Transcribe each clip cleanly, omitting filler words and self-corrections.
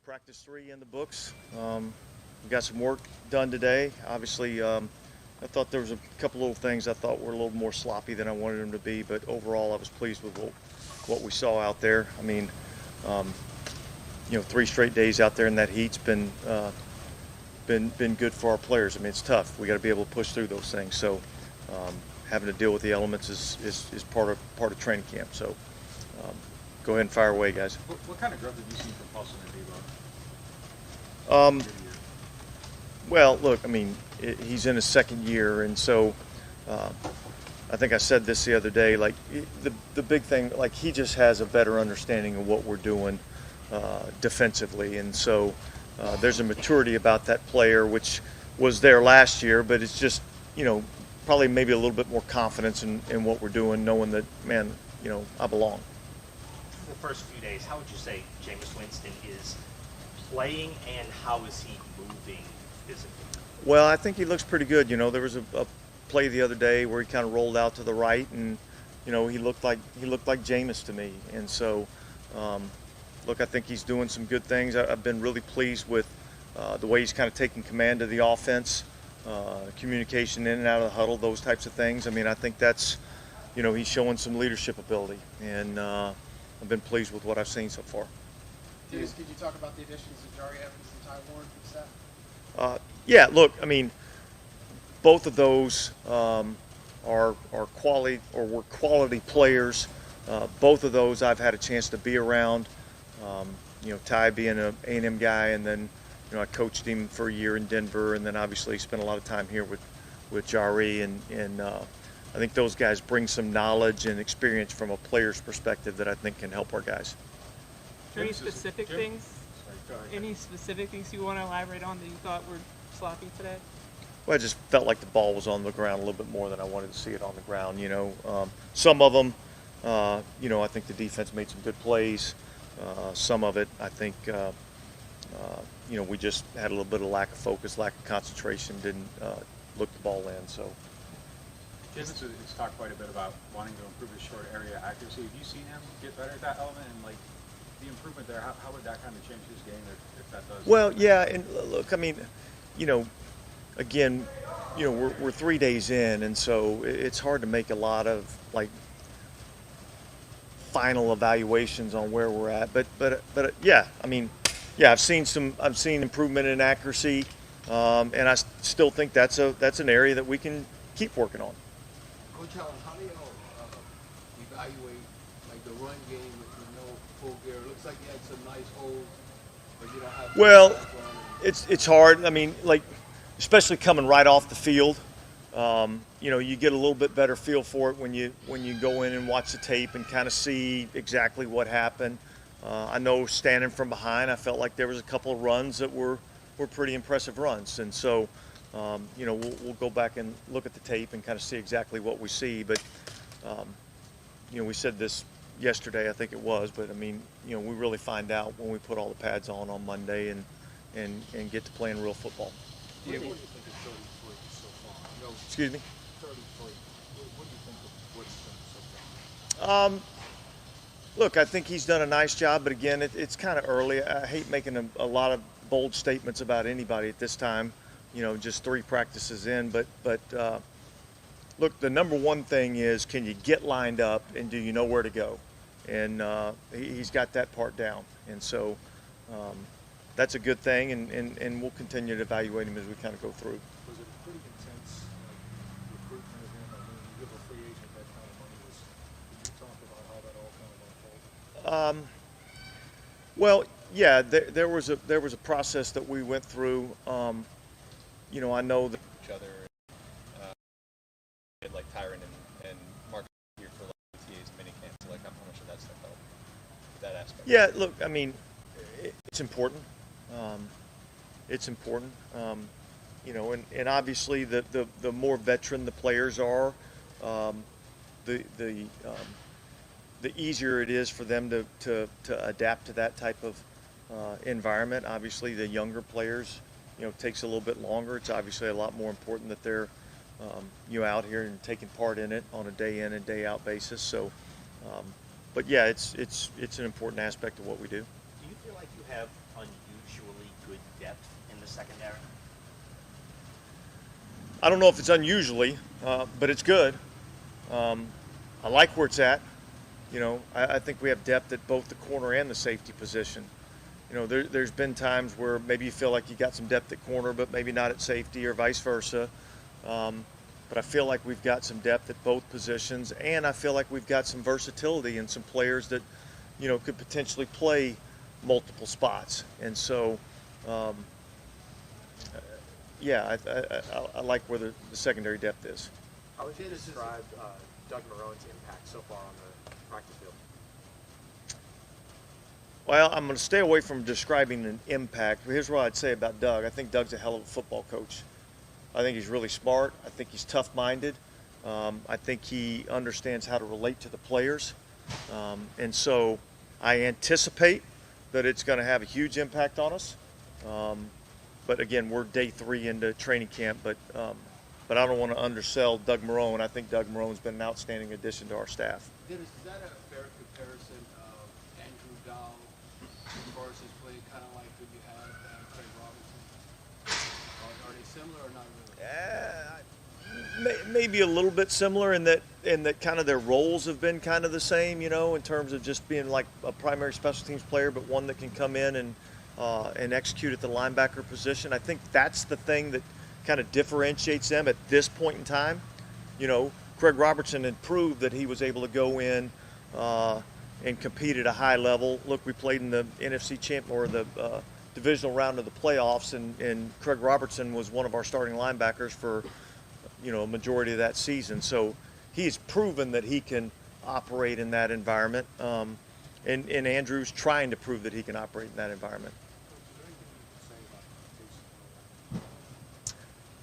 Practice 3 in the books. We got some work done today. Obviously, I thought there was a couple little things I thought were a little more sloppy than I wanted them to be, but overall I was pleased with what we saw out there. I mean, 3 straight days out there in that heat's been good for our players. I mean, it's tough. We got to be able to push through those things. So having to deal with the elements is part of training camp. So go ahead and fire away, guys. What kind of growth have you seen from Paulson and Debo? Well, look, I mean, he's in his second year, and so I think I said this the other day. Like the big thing, like he just has a better understanding of what we're doing defensively, and so there's a maturity about that player which was there last year, but it's just probably maybe a little bit more confidence in what we're doing, knowing that, man, I belong. The first few days, how would you say Jameis Winston is playing, and how is he moving physically? Well, I think he looks pretty good. There was a play the other day where he kind of rolled out to the right, and he looked like Jameis to me. And so, look, I think he's doing some good things. I've been really pleased with the way he's kind of taking command of the offense, communication in and out of the huddle, those types of things. I mean, I think that's, he's showing some leadership ability, and I've been pleased with what I've seen so far. Dennis, could you talk about the additions of Jari Evans and Ty Warren to the staff? Yeah, look, I mean, both of those are quality, or were quality players. Both of those I've had a chance to be around. Ty being an A&M guy, and then I coached him for a year in Denver, and then obviously spent a lot of time here with Jari, and I think those guys bring some knowledge and experience from a player's perspective that I think can help our guys. Any specific things? Any specific things you want to elaborate on that you thought were sloppy today? Well, I just felt like the ball was on the ground a little bit more than I wanted to see it on the ground. Some of them, I think the defense made some good plays. Some of it, I think, we just had a little bit of lack of focus, lack of concentration, didn't look the ball in. So. Jameis has talked quite a bit about wanting to improve his short area accuracy. Have you seen him get better at that element, and the improvement there? How would that kind of change his game if that does? Well, yeah, and look, I mean, again, we're 3 days in, and so it's hard to make a lot of final evaluations on where we're at. But yeah, I mean, yeah, I've seen improvement in accuracy, and I still think that's an area that we can keep working on. Coach Allen, how do y'all evaluate the run game with no full gear? It looks like you had some nice holes, but you don't have. Well, it's hard. I mean, especially coming right off the field, you get a little bit better feel for it when you go in and watch the tape and kind of see exactly what happened. I know standing from behind, I felt like there was a couple of runs that were pretty impressive runs, and so. We'll go back and look at the tape and kind of see exactly what we see. But, we said this yesterday, I think it was, but I mean, we really find out when we put all the pads on Monday and get to playing real football. Yeah, what do you think of 30 so far? Excuse me? 30 What do you think of what he's done so far? Look, I think he's done a nice job, but again, it's kind of early. I hate making a lot of bold statements about anybody at this time. Just 3 practices in, but look, the number one thing is, can you get lined up and do you know where to go? And he's got that part down, and so that's a good thing, and we'll continue to evaluate him as we kind of go through. Was it a pretty intense recruitment of him? I mean, you give a free agent that kind of money. Can you talk about how that all kind of unfolded? Well, yeah, there was a process that we went through. I know that each other, like Tyron and Mark here for OTAs and minicamp. So how much of that stuff helped? That aspect. Yeah, look, I mean, it's important. It's important. And obviously the more veteran the players are, the easier it is for them to adapt to that type of environment. Obviously, the younger players. Takes a little bit longer. It's obviously a lot more important that they're, out here and taking part in it on a day in and day out basis. So, yeah, it's an important aspect of what we do. Do you feel like you have unusually good depth in the secondary? I don't know if it's unusually, but it's good. I like where it's at. I think we have depth at both the corner and the safety position. There's been times where maybe you feel like you got some depth at corner, but maybe not at safety, or vice versa. But I feel like we've got some depth at both positions, and I feel like we've got some versatility and some players that, could potentially play multiple spots. And so, yeah, I like where the secondary depth is. How would you describe Doug Marone's impact so far on the practice field? Well, I'm going to stay away from describing an impact. But here's what I'd say about Doug. I think Doug's a hell of a football coach. I think he's really smart. I think he's tough-minded. I think he understands how to relate to the players. And so I anticipate that it's going to have a huge impact on us. But again, we're day 3 into training camp. But I don't want to undersell Doug Marone. I think Doug Marone's been an outstanding addition to our staff. Dennis, is that a fair comparison of Andrew Dow versus play kind of like what you have Craig Robertson? Are they similar or not really? Maybe a little bit similar in that kind of their roles have been kind of the same, in terms of just being like a primary special teams player, but one that can come in and execute at the linebacker position. I think that's the thing that kind of differentiates them at this point in time. Craig Robertson had proved that he was able to go in and compete at a high level. Look, we played in the NFC champ or the divisional round of the playoffs, and Craig Robertson was one of our starting linebackers for a majority of that season. So he's proven that he can operate in that environment, and Andrew's trying to prove that he can operate in that environment.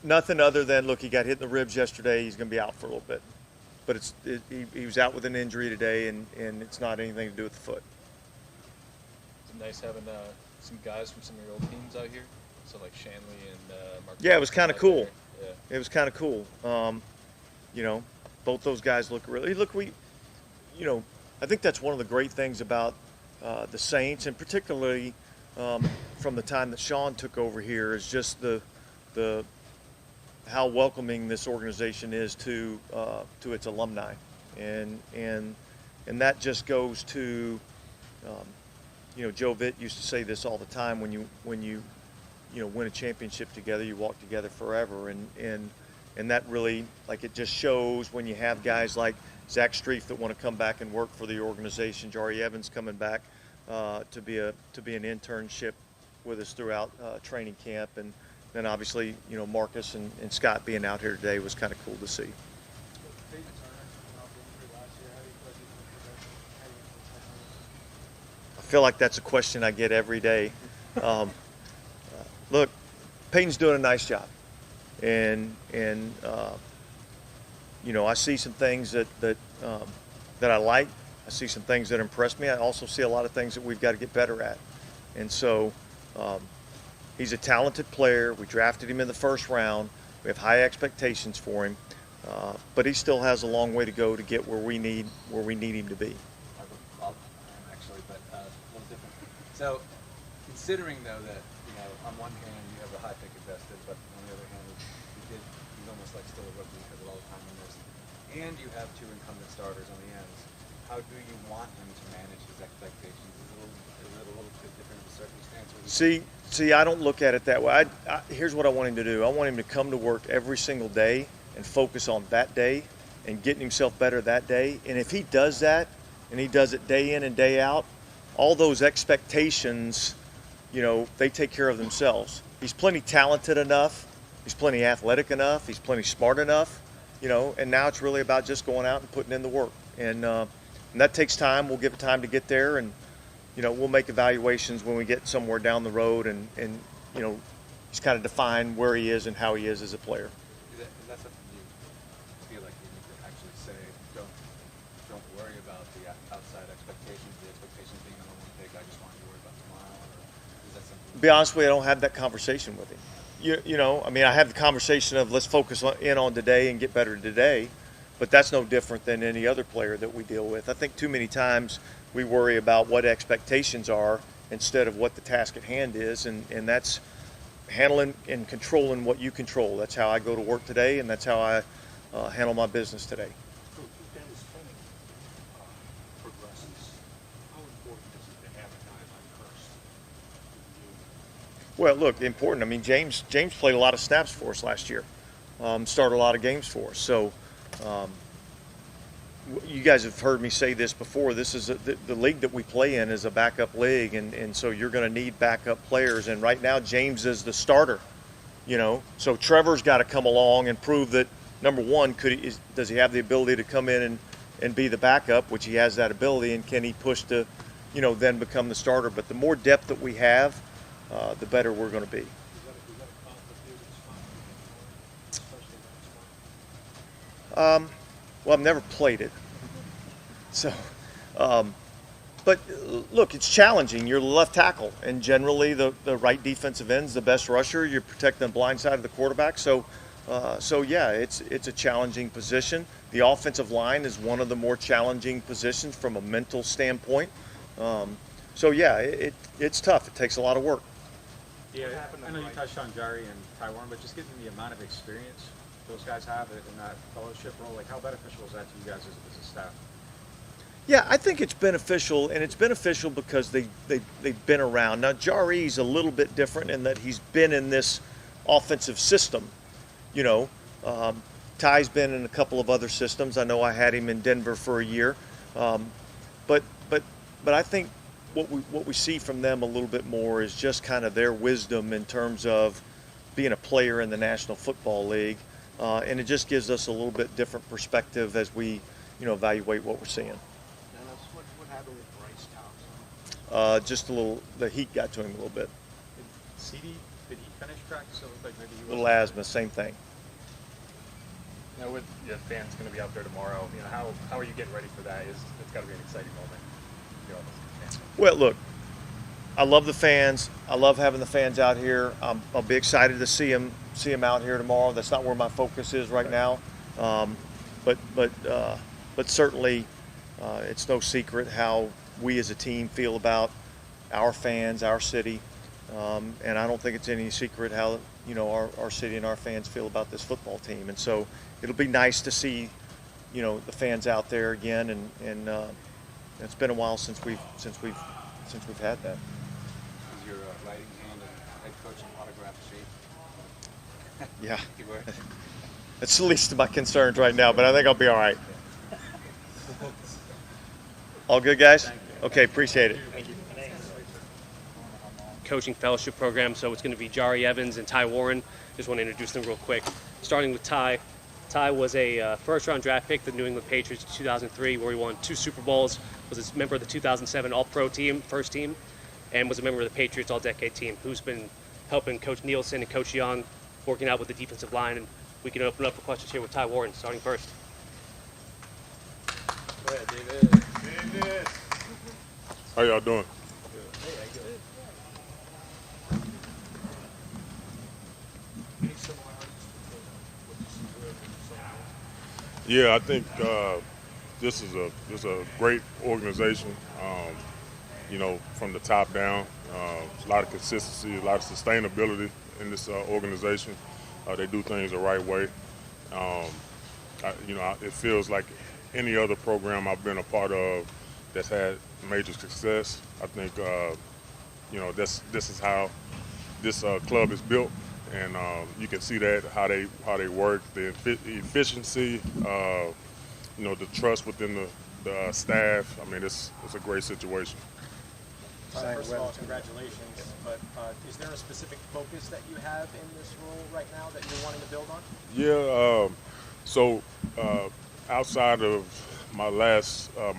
Nothing other than, look, he got hit in the ribs yesterday. He's going to be out for a little bit. But he was out with an injury today, and it's not anything to do with the foot. It's nice having some guys from some of your old teams out here. So like Shanley and Marquez. Yeah, it was kind of cool. Yeah. It was kind of cool. Both those guys look really. I think that's one of the great things about the Saints, and particularly from the time that Sean took over here, is just the how welcoming this organization is to its alumni, and that just goes to, Joe Vitt used to say this all the time: when you win a championship together, you walk together forever, and that really, like, it just shows when you have guys like Zach Streif that want to come back and work for the organization, Jari Evans coming back to be an internship with us throughout training camp, and then obviously, Marcus and Scott being out here today was kind of cool to see. I feel like that's a question I get every day. Look, Peyton's doing a nice job, and I see some things that I like. I see some things that impress me. I also see a lot of things that we've got to get better at, and so. He's a talented player. We drafted him in the first round. We have high expectations for him, but he still has a long way to go to get where we need him to be. Actually, but a little different. So, considering though that on one hand you have the high pick invested, but on the other hand he's almost like still a rookie because of all the time he missed, and you have 2 incumbent starters on the ends. How do you want him to manage his expectations? Is it a little bit different of a circumstance? See, I don't look at it that way. Here's what I want him to do. I want him to come to work every single day and focus on that day and getting himself better that day. And if he does that, and he does it day in and day out, all those expectations, they take care of themselves. He's plenty talented enough. He's plenty athletic enough. He's plenty smart enough, and now it's really about just going out and putting in the work. And that takes time. We'll give it time to get there, and we'll make evaluations when we get somewhere down the road, and he's kind of define where he is and how he is as a player. Is that something you feel like you need to actually say? Don't worry about the outside expectations. The expectations being on one pick. I just want you to worry about tomorrow. Or is that something? To be honest with you, I don't have that conversation with him. I have the conversation of let's focus in on today and get better today. but that's no different than any other player that we deal with. I think too many times we worry about what expectations are instead of what the task at hand is, and that's handling and controlling what you control. That's how I go to work today, and that's how I handle my business today. Dennis, training progresses. How important is it to have a guy like Hurst? Well, look, important. I mean, James played a lot of snaps for us last year, started a lot of games for us. So you guys have heard me say this before. This is the league that we play in is a backup league, and so you're going to need backup players. And right now, James is the starter. So Trevor's got to come along and prove that, number one, does he have the ability to come in and be the backup, which he has that ability, and can he push to, then become the starter? But the more depth that we have, the better we're going to be. Is that a complicated spot, especially that spot? Well, I've never played it. So, but look, it's challenging. You're the left tackle, and generally the right defensive end's the best rusher. You're protecting the blind side of the quarterback. So yeah, it's a challenging position. The offensive line is one of the more challenging positions from a mental standpoint. So yeah, it's tough. It takes a lot of work. Yeah, I know you touched on Jari and Taiwan, but just getting the amount of experience those guys have in that fellowship role, like how beneficial is that to you guys as a staff? Yeah, I think it's beneficial, and it's beneficial because they've been around. Now, Jari's a little bit different in that he's been in this offensive system. Ty's been in a couple of other systems. I know I had him in Denver for a year, but I think what we see from them a little bit more is just kind of their wisdom in terms of being a player in the National Football League, and it just gives us a little bit different perspective as we, evaluate what we're seeing. Dennis, what happened with Bryce Thompson? Just a little, the heat got to him a little bit. CD, did he finish practice? It looked like maybe he Little asthma, same thing. Now, with the fans going to be out there tomorrow, how are you getting ready for that? It's got to be an exciting moment. Well, look, I love the fans. I love having the fans out here. I'll be excited to see them out here tomorrow. That's not where my focus is right now, but certainly it's no secret how we as a team feel about our fans, our city, and I don't think it's any secret how our city and our fans feel about this football team. And so it'll be nice to see the fans out there again, and it's been a while since we've had that. Is your writing hand and head coach in autograph shape? Yeah. You were? It's the least of my concerns right now, but I think I'll be all right. All good, guys? Okay, appreciate it. Coaching fellowship program, so it's going to be Jari Evans and Ty Warren. Just want to introduce them real quick. Starting with Ty. Ty was a first-round draft pick, the New England Patriots in 2003, where he won 2 Super Bowls, was a member of the 2007 All-Pro team, first team, and was a member of the Patriots All-Decade team, who's been helping Coach Nielsen and Coach Young, working out with the defensive line. And we can open up for questions here with Ty Warren, starting first. Go ahead, David. How y'all doing? Yeah, I think this is a great organization. From the top down, a lot of consistency, a lot of sustainability in this organization. They do things the right way. It feels like any other program I've been a part of that's had major success. I think this is how this club is built. And you can see that how they work, the efficiency, the trust within the staff. I mean, it's a great situation. First of all, congratulations. But is there a specific focus that you have in this role right now that you're wanting to build on? Yeah. So outside of my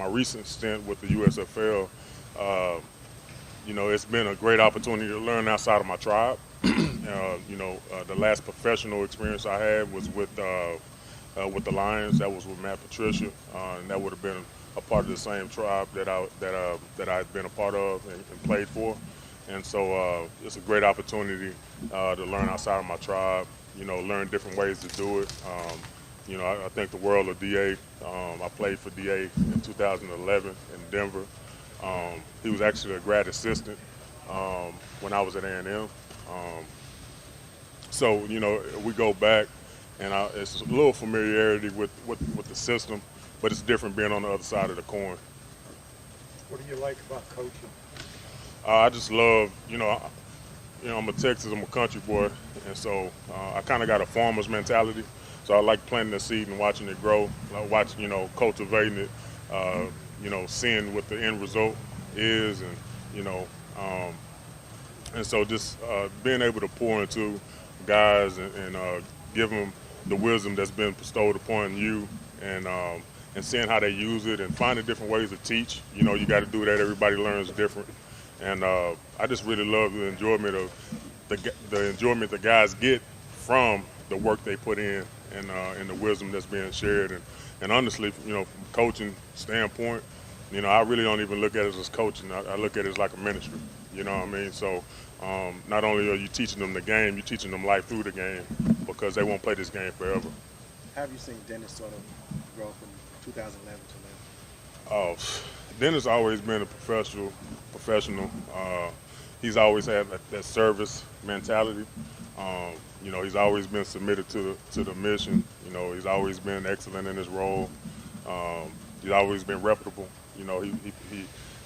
recent stint with the USFL, it's been a great opportunity to learn outside of my tribe. The last professional experience I had was with the Lions. That was with Matt Patricia, and that would have been a part of the same tribe that I had been a part of and played for. And so it's a great opportunity to learn outside of my tribe. Learn different ways to do it. You know, I think the world of DA. I played for DA in 2011 in Denver. He was actually a grad assistant when I was at A&M. So, you know, we go back, and it's a little familiarity with the system, but it's different being on the other side of the coin. What do you like about coaching? I just love, you know, I'm a Texas, I'm a country boy, and so I kind of got a farmer's mentality. So I like planting the seed and watching it grow, like watching, you know, cultivating it, you know, seeing what the end result is, and, you know, and so just being able to pour into guys and give them the wisdom that's been bestowed upon you, and seeing how they use it and finding different ways to teach. You know, you got to do that. Everybody learns different, and I just really love the enjoyment of the enjoyment the guys get from the work they put in, and the wisdom that's being shared. And honestly, you know, from a coaching standpoint, you know, I really don't even look at it as coaching. I look at it as like a ministry. You know what I mean? So not only are you teaching them the game, you're teaching them life through the game, because they won't play this game forever. How have you seen Dennis sort of grow from 2011 to now? Dennis always been a professional. He's always had that service mentality. You know, he's always been submitted to the mission. You know, he's always been excellent in his role. He's always been reputable. You know,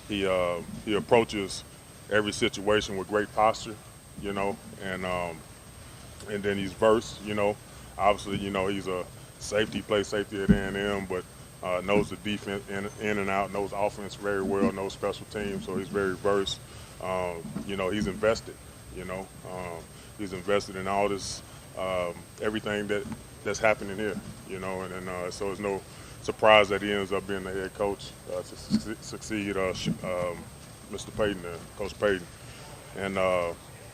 he approaches every situation with great posture. You know, and then he's versed. You know, obviously, you know, he's a safety, plays safety at A&M, but knows the defense in and out, knows offense very well, knows special teams, so he's very versed. You know, he's invested. You know, he's invested in all this, everything that's happening here. You know, and so it's no surprise that he ends up being the head coach to succeed Mr. Payton, Coach Payton. And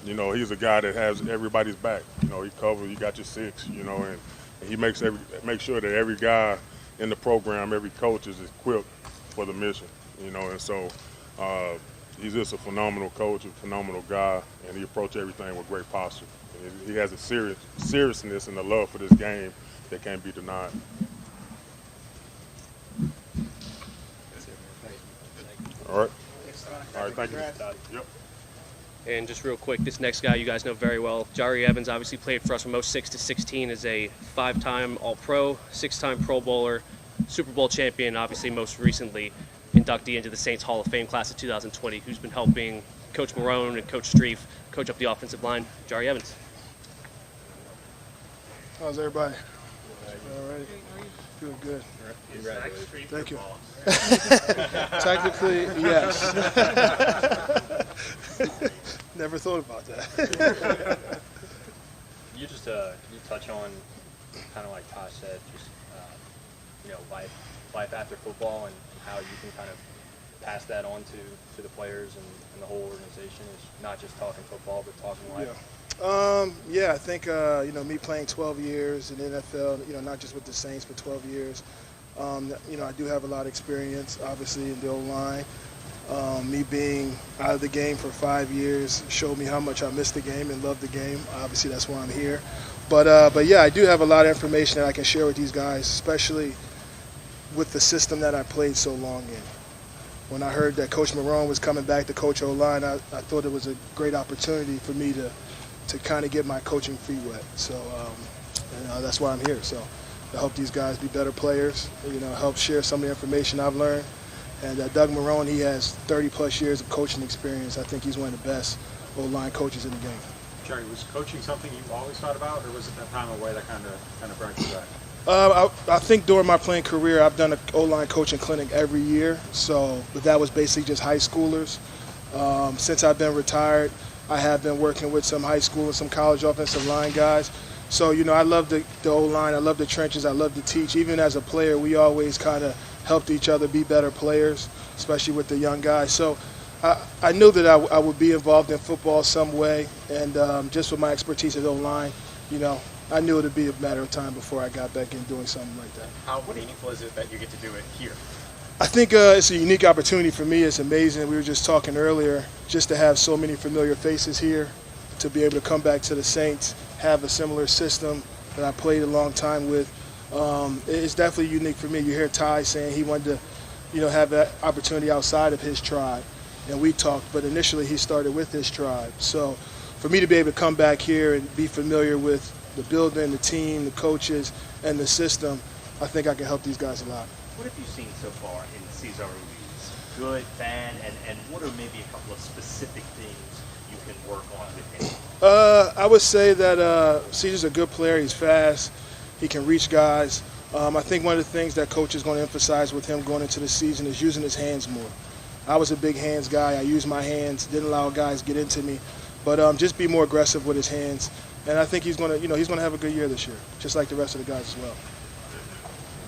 you know, he's a guy that has everybody's back. You know, he covers, you got your six. You know, and he makes sure that every guy in the program, every coach is equipped for the mission. You know, and so he's just a phenomenal coach, a phenomenal guy, and he approaches everything with great posture. And he has a seriousness and a love for this game that can't be denied. All right. All right, thank you. Yep. And just real quick, this next guy you guys know very well, Jari Evans, obviously played for us from 06 to 16 as a 5-time All-Pro, 6-time Pro Bowler, Super Bowl champion, obviously most recently inductee into the Saints Hall of Fame class of 2020, who's been helping Coach Marone and Coach Streif coach up the offensive line. Jari Evans. How's everybody? All right. Doing good. Thank you. Technically, yes. Never thought about that. You just can you touch on, kind of like Tosh said, just you know, life after football, and how you can kind of pass that on to the players and the whole organization, is not just talking football but talking life. Yeah, I think you know, me playing 12 years in the NFL, you know, not just with the Saints, but 12 years. You know, I do have a lot of experience, obviously, in the O-line. Me being out of the game for 5 years showed me how much I missed the game and loved the game. Obviously, that's why I'm here. But yeah, I do have a lot of information that I can share with these guys, especially with the system that I played so long in. When I heard that Coach Marone was coming back to coach O-line, I thought it was a great opportunity for me to kind of get my coaching feet wet. So and, that's why I'm here. So to help these guys be better players, you know, help share some of the information I've learned. And Doug Marone, he has 30-plus years of coaching experience. I think he's one of the best O-line coaches in the game. Jerry, was coaching something you always thought about, or was it that time away that kind of brought you back? I think during my playing career, I've done an O-line coaching clinic every year. But that was basically just high schoolers. Since I've been retired, I have been working with some high school and some college offensive line guys. So, you know, I love the O-line. I love the trenches. I love to teach. Even as a player, we always kind of helped each other be better players, especially with the young guys. So I knew that I would be involved in football some way. And just with my expertise at O-line, you know, I knew it would be a matter of time before I got back in doing something like that. How meaningful is it that you get to do it here? I think it's a unique opportunity for me. It's amazing. We were just talking earlier, just to have so many familiar faces here, to be able to come back to the Saints, have a similar system that I played a long time with. It's definitely unique for me. You hear Ty saying he wanted to, have that opportunity outside of his tribe, and we talked, but initially he started with his tribe. So for me to be able to come back here and be familiar with the building, the team, the coaches, and the system, I think I can help these guys a lot. What have you seen so far in Cesar Ruiz? Good, bad, and what are maybe a couple of specific things you can work on with him? I would say that Cesar's a good player. He's fast. He can reach guys. I think one of the things that coach is going to emphasize with him going into the season is using his hands more. I was a big hands guy. I used my hands, didn't allow guys get into me. But just be more aggressive with his hands. And I think he's going to have a good year this year, just like the rest of the guys as well.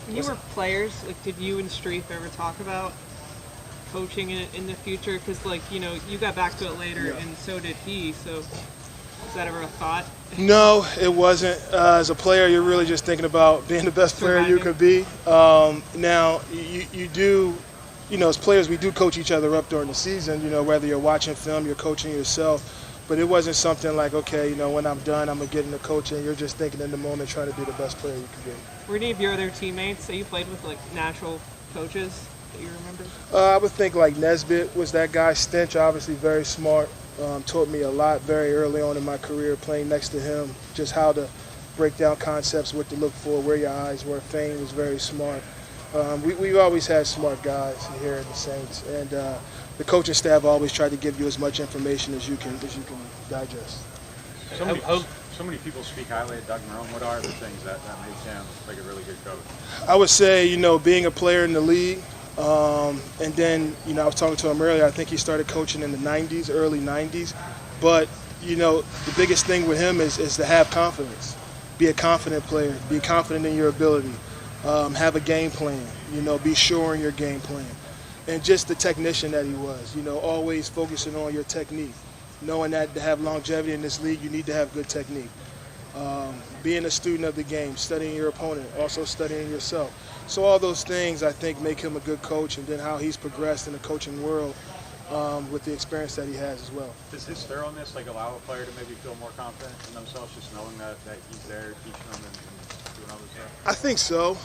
When you were players, did you and Streif ever talk about coaching in the future? Because, you got back to it later, and so did he. So was that ever a thought? No, it wasn't. As a player, you're really just thinking about being the best player you could be. Now, you do, as players, we do coach each other up during the season, whether you're watching film, you're coaching yourself. But it wasn't something like, okay, when I'm done, I'm going to get into coaching. You're just thinking in the moment, trying to be the best player you can be. Were any of your other teammates that you played with, natural coaches that you remember? I would think Nesbitt was that guy. Stench, obviously very smart. Taught me a lot very early on in my career playing next to him, just how to break down concepts, what to look for, where your eyes were. Fane was very smart. We've always had smart guys here at the Saints, and the coaching staff always tried to give you as much information as you can digest. So many people speak highly of Doug Marone. What are the things that makes him like a really good coach? I would say, being a player in the league, and then, I was talking to him earlier, I think he started coaching in the 90s, early 90s. But, the biggest thing with him is to have confidence. Be a confident player. Be confident in your ability. Have a game plan. Be sure in your game plan. And just the technician that he was, always focusing on your technique. Knowing that to have longevity in this league, you need to have good technique. Being a student of the game, studying your opponent, also studying yourself. So all those things, I think, make him a good coach, and then how he's progressed in the coaching world with the experience that he has as well. Does his thoroughness allow a player to maybe feel more confident in themselves, just knowing that he's there teaching them and doing all this stuff? I think so.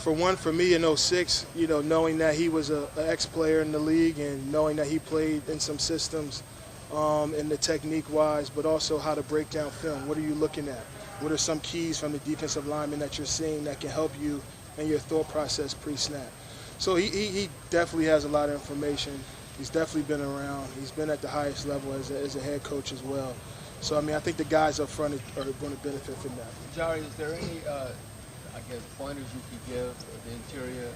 For me in 06, knowing that he was an ex-player in the league and knowing that he played in some systems in the technique-wise, but also how to break down film. What are you looking at? What are some keys from the defensive lineman that you're seeing that can help you in your thought process pre-snap? So he definitely has a lot of information. He's definitely been around. He's been at the highest level as a head coach as well. So, I think the guys up front are going to benefit from that. Jari, is there any, pointers you could give the interior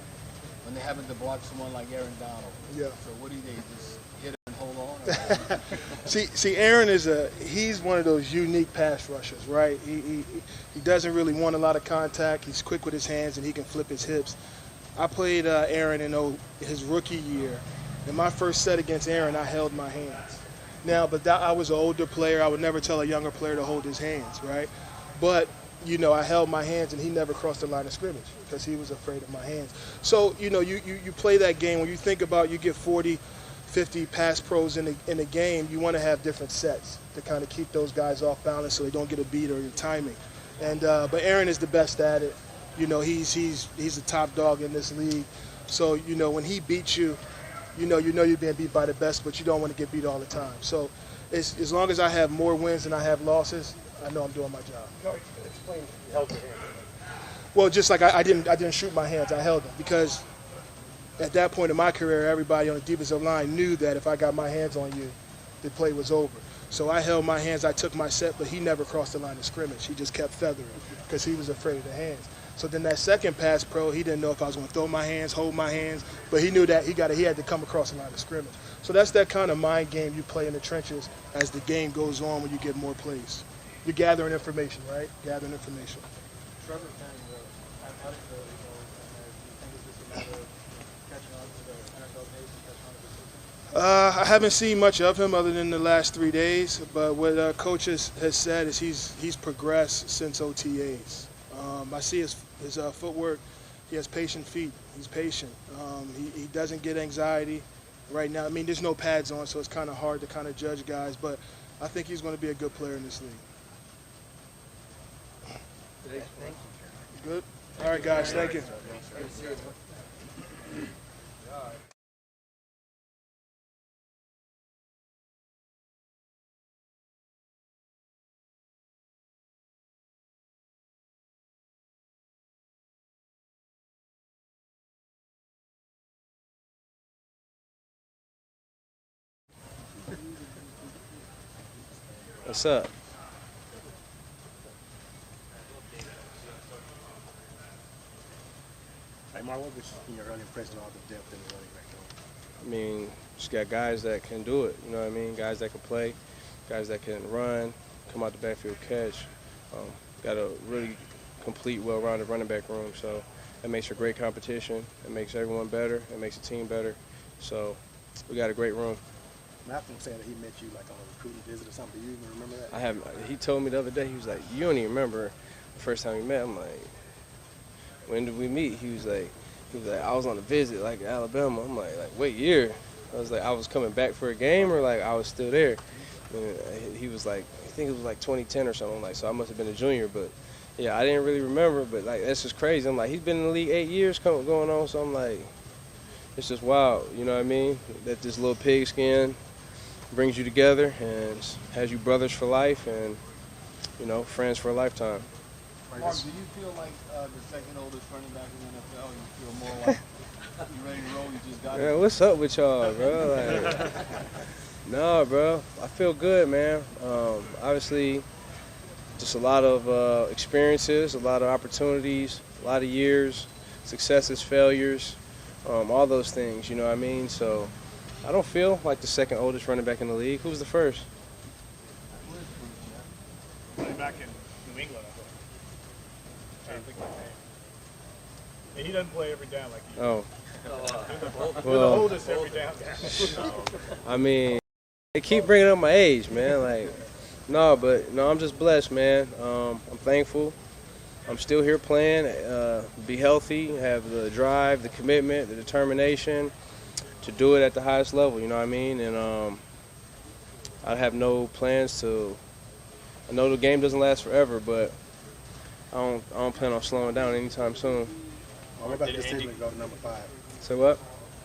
when they're having to block someone like Aaron Donald? Yeah. So what do they just hit him and hold on? See, Aaron he's one of those unique pass rushers, right? He doesn't really want a lot of contact. He's quick with his hands and he can flip his hips. I played Aaron in his rookie year. In my first set against Aaron, I held my hands. Now, but I was an older player. I would never tell a younger player to hold his hands, right? But, I held my hands and he never crossed the line of scrimmage because he was afraid of my hands. So, you play that game. When you think about you get 40, 50 pass pros in a game, you want to have different sets to kind of keep those guys off balance so they don't get a beat or your timing. And but Aaron is the best at it. He's the top dog in this league. So, when he beats you, you're being beat by the best, but you don't want to get beat all the time. So as long as I have more wins than I have losses, I know I'm doing my job. Explain, you held your hand. Well, just like I didn't shoot my hands, I held them because at that point in my career, everybody on the defensive line knew that if I got my hands on you, the play was over. So I held my hands, I took my set, but he never crossed the line of scrimmage. He just kept feathering because he was afraid of the hands. So then that second pass pro, he didn't know if I was going to throw my hands, hold my hands, but he knew that he had to come across the line of scrimmage. So that's that kind of mind game you play in the trenches as the game goes on when you get more plays. You're gathering information, right? Gathering information. Trevor Penning, how did do you think it's just a matter of catching on to the NFL pace and catching on to the system? I haven't seen much of him other than the last 3 days, but what coach has said is he's progressed since OTAs. I see his footwork. He has patient feet. He's patient. He doesn't get anxiety right now. There's no pads on, so it's kind of hard to kind of judge guys, but I think he's going to be a good player in this league. Thank you. Good? All right, guys. Thank you. What's up? Hey, Mark, what was your early impression of all the depth in the running back room? I mean, just got guys that can do it. You know what I mean? Guys that can play, guys that can run, come out the backfield, catch. Got a really complete, well-rounded running back room. So that makes for great competition. It makes everyone better. It makes the team better. So we got a great room. Malcolm said that he met you like on a recruiting visit or something. Do you even remember that? I have. He told me the other day, he was like, you don't even remember the first time we met. I'm like, when did we meet? He was like, I was on a visit like Alabama. I'm like what year? I was like, I was coming back for a game or like I was still there. And he was like, I think it was like 2010 or something. Like, so I must have been a junior, but yeah, I didn't really remember. But like, that's just crazy. I'm like, he's been in the league 8 years going on. So I'm like, it's just wild. You know what I mean? That this little pigskin brings you together and has you brothers for life and, you know, friends for a lifetime. Mark, do you feel like the second oldest running back in the NFL? You feel more like you ready to roll? You just got it. Man, what's up with y'all, bro? Like, no, bro. I feel good, man. Obviously, just a lot of experiences, a lot of opportunities, a lot of years, successes, failures, all those things. You know what I mean? So I don't feel like the second oldest running back in the league. Who's the first? Running back in New England, I thought. Trying to think of his name. And he doesn't play every down like you. Oh. You're the oldest every down. I mean, they keep bringing up my age, man. Like, no, I'm just blessed, man. I'm thankful. I'm still here playing, be healthy, have the drive, the commitment, the determination to do it at the highest level, you know what I mean? And I have no plans to. I know the game doesn't last forever, but I don't plan on slowing down anytime soon. What about this season to go to number 5? Say what?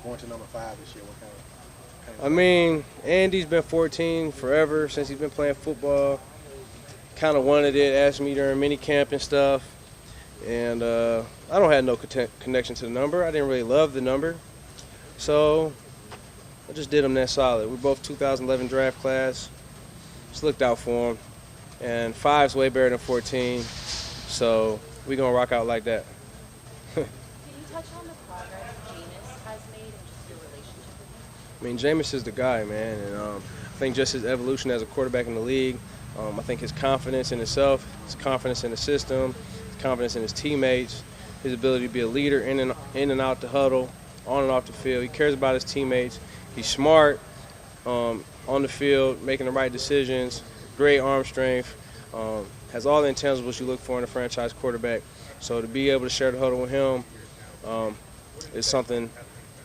Going to number 5 this year, what kind of I mean, Andy's been 14 forever since he's been playing football. Kind of wanted it, asked me during mini camp and stuff. And I don't have no connection to the number. I didn't really love the number. So I just did him that solid. We're both 2011 draft class. Just looked out for him. And 5's way better than 14. So we're going to rock out like that. Can you touch on the progress Jameis has made and just your relationship with him? I mean, Jameis is the guy, man. And I think just his evolution as a quarterback in the league, I think his confidence in himself, his confidence in the system, his confidence in his teammates, his ability to be a leader in and out the huddle, on and off the field. He cares about his teammates. He's smart on the field, making the right decisions, great arm strength, has all the intangibles you look for in a franchise quarterback. So to be able to share the huddle with him is something,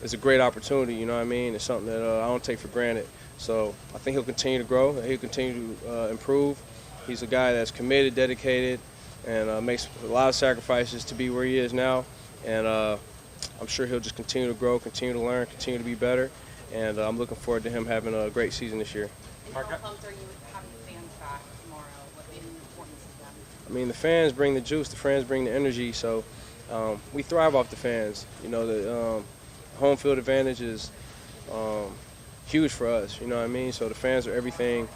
it's a great opportunity, you know what I mean? It's something that I don't take for granted. So I think he'll continue to grow, he'll continue to improve. He's a guy that's committed, dedicated, and makes a lot of sacrifices to be where he is now. And I'm sure he'll just continue to grow, continue to learn, continue to be better. And I'm looking forward to him having a great season this year. How pumped are you having the fans back tomorrow? What the importance of them? I mean, the fans bring the juice, the fans bring the energy, so we thrive off the fans. You know, the home field advantage is huge for us, you know what I mean? So the fans are everything,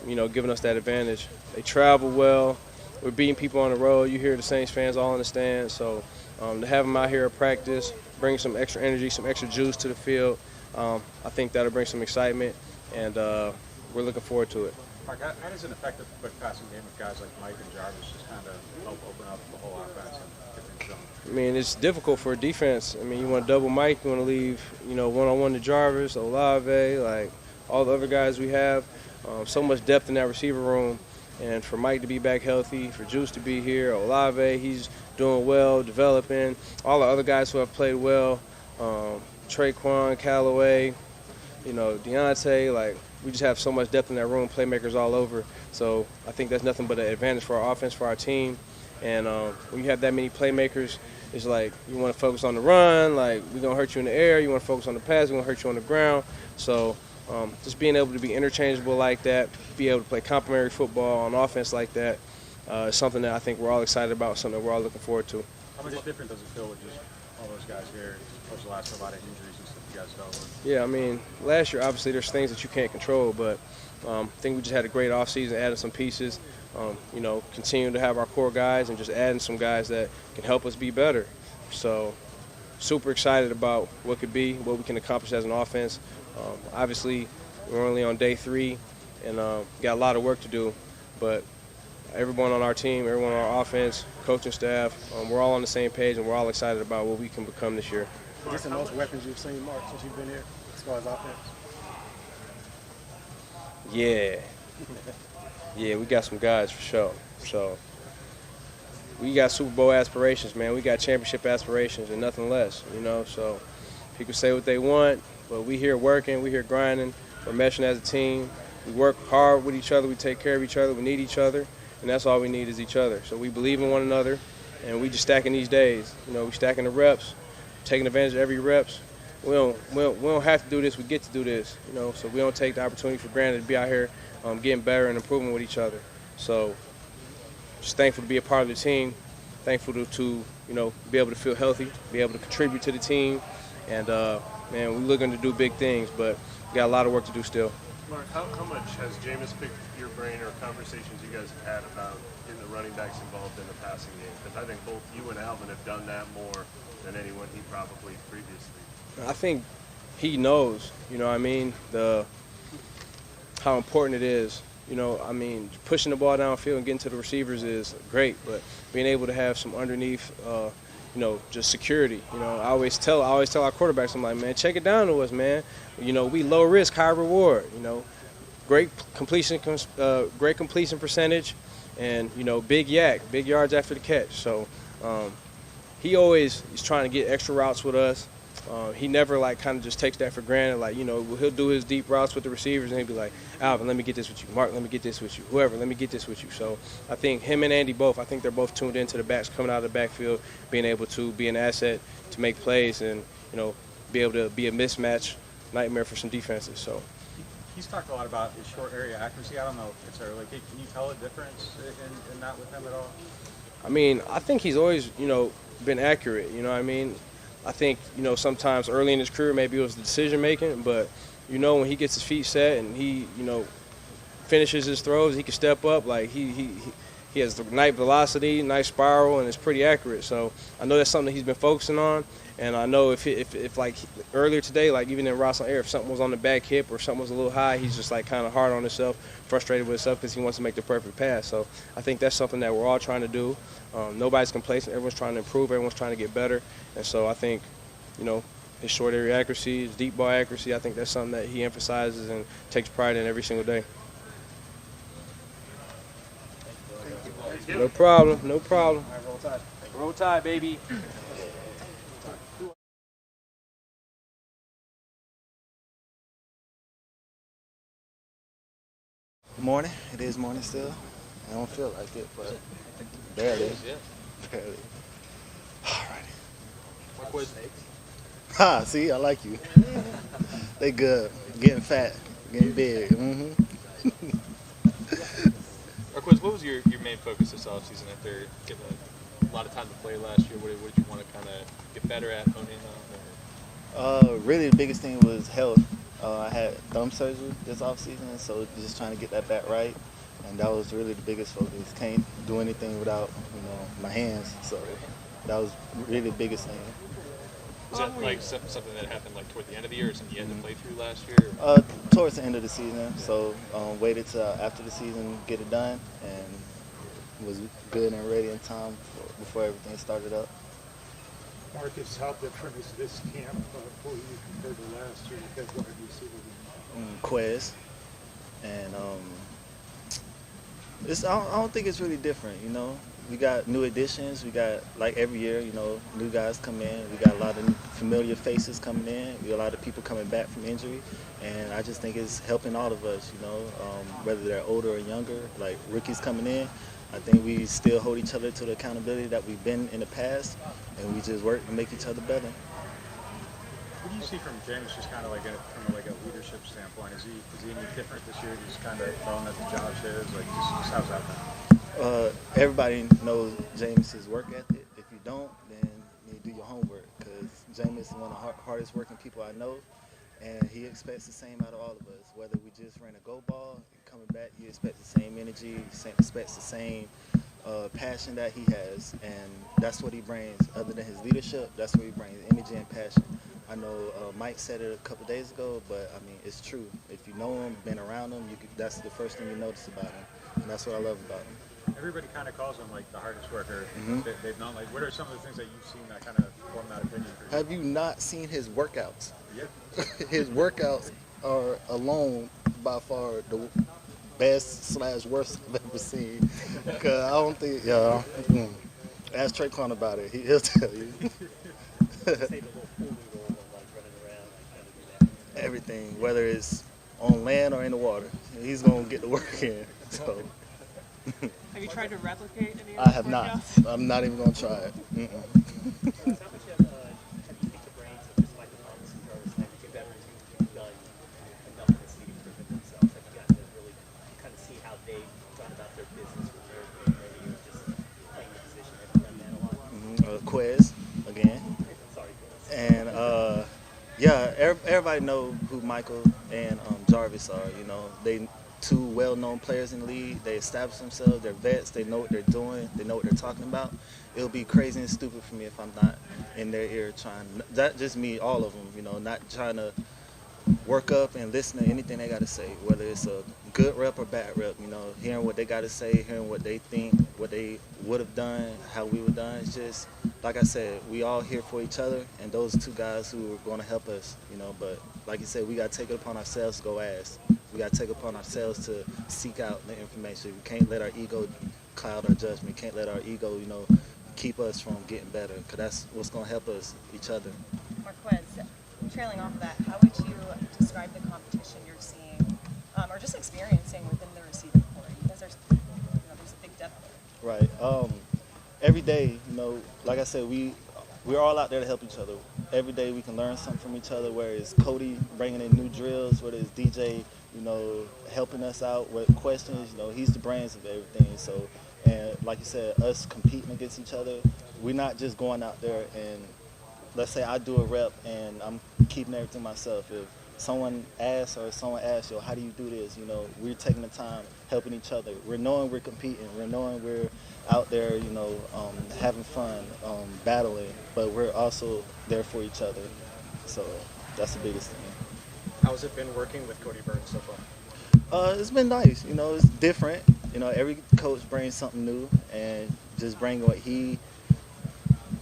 you know, giving us that advantage. They travel well. We're beating people on the road. You hear the Saints fans all in the stands, so to have them out here at practice, bring some extra energy, some extra juice to the field, I think that'll bring some excitement, and we're looking forward to it. Mark, how does it affect the quick passing game with guys like Mike and Jarvis just kind of help open up the whole offense and different zones? I mean, it's difficult for a defense. I mean, you want to double Mike, you want to leave, you know, one-on-one to Jarvis, Olave, like all the other guys we have. So much depth in that receiver room. And for Mike to be back healthy, for Juice to be here, Olave, he's doing well, developing. All the other guys who have played well, Traquan, Callaway, you know, Deontay, like, we just have so much depth in that room, playmakers all over. So I think that's nothing but an advantage for our offense, for our team. And when you have that many playmakers, it's like you want to focus on the run, like we're going to hurt you in the air. You want to focus on the pass, we're going to hurt you on the ground. So just being able to be interchangeable like that, be able to play complementary football on offense like that is something that I think we're all excited about, something that we're all looking forward to. How much different does it feel with just all those guys here, opposed to last year, a lot of injuries and stuff you guys dealt with? Yeah, I mean, last year, obviously, there's things that you can't control, but I think we just had a great offseason, added some pieces, continuing to have our core guys and just adding some guys that can help us be better. So super excited about what could be, what we can accomplish as an offense. Obviously, we're only on day 3 and got a lot of work to do, but everyone on our team, everyone on our offense, coaching staff, we're all on the same page and we're all excited about what we can become this year. What's the most weapons you've seen, Mark, since you've been here, as far as offense? Yeah, we got some guys for sure. So we got Super Bowl aspirations, man. We got championship aspirations and nothing less, So people say what they want, but we here working, we here grinding, we're meshing as a team. We work hard with each other, we take care of each other, we need each other, and that's all we need is each other. So we believe in one another, and we just stacking these days. We stacking the reps, taking advantage of every reps. We don't have to do this, we get to do this, so we don't take the opportunity for granted to be out here getting better and improving with each other. So just thankful to be a part of the team, thankful to be able to feel healthy, be able to contribute to the team, and man, we're looking to do big things, but we got a lot of work to do still. Mark, how much has Jameis picked your brain or conversations you guys have had about getting the running backs involved in the passing game? Because I think both you and Alvin have done that more than anyone he probably previously. I think he knows, how important it is. Pushing the ball downfield and getting to the receivers is great, but being able to have some underneath, just security. I always tell our quarterbacks, I'm like, man, check it down to us, man. We low risk, high reward. Great completion percentage, and big yards after the catch. So he always is trying to get extra routes with us. He never kind of just takes that for granted. He'll do his deep routes with the receivers and he'll be like, Alvin, let me get this with you. Mark, let me get this with you. Whoever, let me get this with you. So I think him and Andy both, I think they're both tuned into the backs coming out of the backfield, being able to be an asset to make plays and, be able to be a mismatch nightmare for some defenses. So He's talked a lot about his short area accuracy. I don't know if it's early. Can you tell a difference in that with him at all? I think he's always, been accurate. I think, sometimes early in his career maybe it was the decision-making, but, when he gets his feet set and he, finishes his throws, he can step up. He has the nice velocity, nice spiral, and it's pretty accurate. So I know that's something that he's been focusing on, and I know if earlier today, even in Ross on Air, if something was on the back hip or something was a little high, he's just kind of hard on himself, frustrated with himself because he wants to make the perfect pass. So I think that's something that we're all trying to do. Nobody's complacent. Everyone's trying to improve. Everyone's trying to get better. And so I think, his short area accuracy, his deep ball accuracy, I think that's something that he emphasizes and takes pride in every single day. No problem. All right, roll tide. Roll tide, baby. Good morning. It is morning still. I don't feel like it, but barely. Barely. All righty. Marquez. Ha, see, I like you. They good. Getting fat. Getting big. Mm-hmm. Marquez, what was your main focus this offseason after getting a lot of time to play last year? What did you want to kind of get better at, hone in on? Really, the biggest thing was health. I had thumb surgery this offseason, so just trying to get that back right. And that was really the biggest focus. Can't do anything without, my hands. So that was really the biggest thing. Was that something that happened toward the end of the year or something you had to play through last year? Towards the end of the season. So waited till after the season get it done and was good and ready in time before everything started up. Marcus, how different is this camp for you compared to last year? Because what have you seen? Quez. And I don't think it's really different, we got new additions. We got, like every year, you know, new guys come in. We got a lot of familiar faces coming in. We got a lot of people coming back from injury. And I just think it's helping all of us, you know, whether they're older or younger, like rookies coming in. I think we still hold each other to the accountability that we've been in the past, and we just work to make each other better. What do you see from James, just kind of like from a leadership standpoint? Is he any different this year? Just kind of throwing at the job shares, like just how's that been? Everybody knows Jameis's work ethic. If you don't, then you do your homework, because Jameis is one of the hardest working people I know, and he expects the same out of all of us. Whether we just ran a go ball and coming back, he expects the same energy, he expects the same passion that he has, and that's what he brings. Other than his leadership, that's what he brings, energy and passion. I know Mike said it a couple days ago, but I mean, it's true. If you know him, been around him, that's the first thing you notice about him, and that's what I love about him. Everybody kind of calls him like the hardest worker. Mm-hmm. They've not like. What are some of the things that you've seen that kind of form that opinion for you? Have you not seen his workouts? Yeah. His workouts are alone by far the best / worst I've ever seen. Cause I don't think, ask Traquan about it. He'll tell you. Everything, whether it's on land or in the water, he's gonna get the work in. So. Have you tried to replicate any of I those have not. workouts? I'm not even gonna try it. Quez again, and everybody know who Michael and Jarvis are. You know, they two well-known players in the league. They established themselves. They're vets. They know what they're doing. They know what they're talking about. It'll be crazy and stupid for me if I'm not in their ear trying. Not just me, all of them. You know, not trying to work up and listen to anything they got to say, whether it's a good rep or bad rep. You know, hearing what they got to say, hearing what they think, what they would have done, how we would have done. It's just, like I said, we all here for each other, and those are two guys who are going to help us, you know. But like you said, we got to take it upon ourselves to go ask. We got to take it upon ourselves to seek out the information. We can't let our ego cloud our judgment. We can't let our ego, you know, keep us from getting better, because that's what's going to help us, each other. Marquez, trailing off of that, how would you describe the competition you're seeing or just experiencing within the receiving corps? Because there's a big depth there. Right. Every day, you know, like I said, we're all out there to help each other. Every day we can learn something from each other, whether it's Cody bringing in new drills, whether it's DJ, you know, helping us out with questions. You know, he's the brains of everything. So, and like you said, us competing against each other, we're not just going out there and, let's say I do a rep and I'm keeping everything myself. If someone asks yo, how do you do this? You know, we're taking the time, helping each other. We're knowing we're competing. We're knowing we're out there, you know, having fun, battling, but we're also there for each other. So that's the biggest thing. How's it been working with Cody Burns so far? It's been nice. You know, it's different. You know, every coach brings something new, and just bringing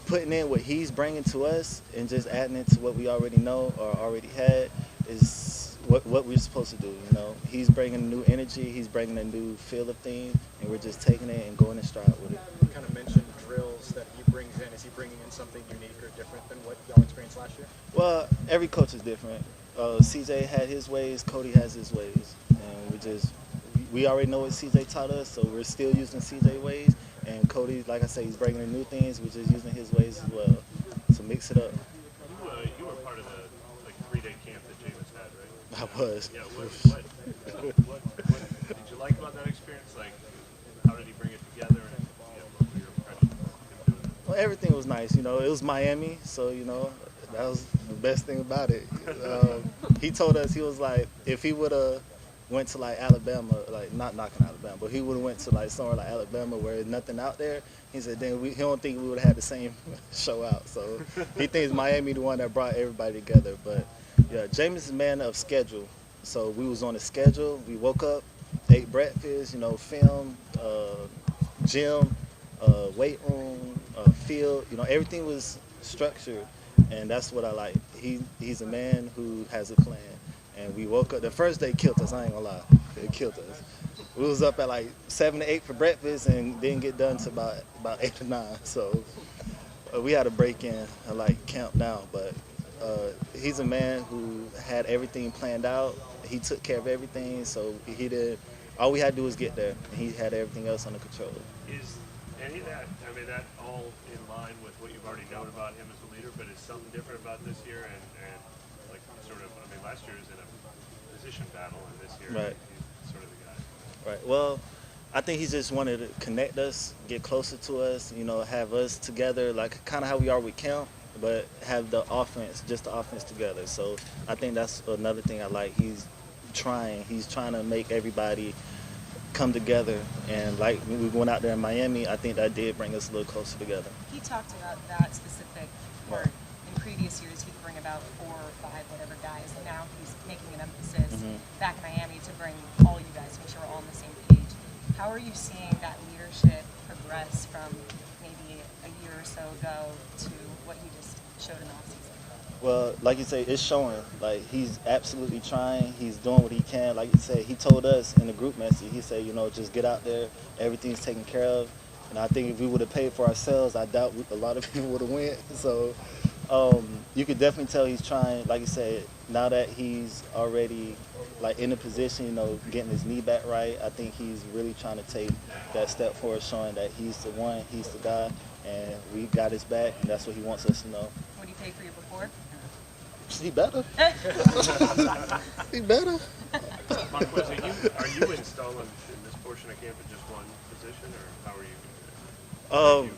putting in what he's bringing to us and just adding it to what we already know or already had is what we're supposed to do. You know, he's bringing new energy, he's bringing a new feel of things, and we're just taking it and going in stride with it. You kind of mentioned drills that he brings in. Is he bringing in something unique or different than what y'all experienced last year? Well, every coach is different. CJ had his ways, Cody has his ways, and we already know what CJ taught us, so we're still using CJ ways. And Cody, like I say, he's bringing in new things. We're just using his ways as well. So mix it up. You were part of the 3-day camp that Jameis had, right? I was. Yeah. What did you like about that experience? Like, how did he bring it together? And what were your impressions of him doing it? Well, everything was nice. You know, it was Miami, so you know that was the best thing about it. He told us, he was like, if he would have went to like Alabama, like not knocking Alabama, but he would have went to like somewhere like Alabama where there's nothing out there. He said then he don't think we would have had the same show out. So he thinks Miami the one that brought everybody together. But yeah, Jameis is a man of schedule. So we was on a schedule. We woke up, ate breakfast, you know, film, gym, weight room, field. You know, everything was structured, and that's what I like. He's a man who has a plan. And we woke up, the first day killed us, I ain't gonna lie. It killed us. we was up at like 7 to 8 for breakfast and didn't get done to about 8 or 9. So we had to break in and like camp now. But he's a man who had everything planned out. He took care of everything, so he did. All we had to do was get there. He had everything else under control. Is any of that, I mean, that all in line with what you've already known about him as a leader, but is something different about this year and like sort of, I mean, last year was in a position battle, and this year Right. he's sort of the guy. Right. Well, I think he just wanted to connect us, get closer to us, have us together, like kind of how we are with Kemp, but have the offense together. So I think that's another thing I like. He's trying to make everybody come together. And like when we went out there in Miami, I think that did bring us a little closer together. He talked about that specific part. In previous years, he'd bring about 4 or 5, whatever guys. And now he's making an emphasis back in Miami to bring all you guys, make sure we're all on the same page. How are you seeing that leadership progress from maybe a year or so ago to what you just showed in the offseason? Well, like you say, it's showing. Like, he's absolutely trying. He's doing what he can. Like you said, he told us in the group message, he said, just get out there. Everything's taken care of. And I think if we would have paid for ourselves, I doubt a lot of people would have went. So you could definitely tell he's trying. Like you said, now that he's already like in a position, getting his knee back right, I think he's really trying to take that step forward, showing that he's the one, he's the guy, and we got his back, and that's what he wants us to know. What did he pay for you before? He better. He better. Marquez, are you installing in this portion of camp at just one position, or how are you?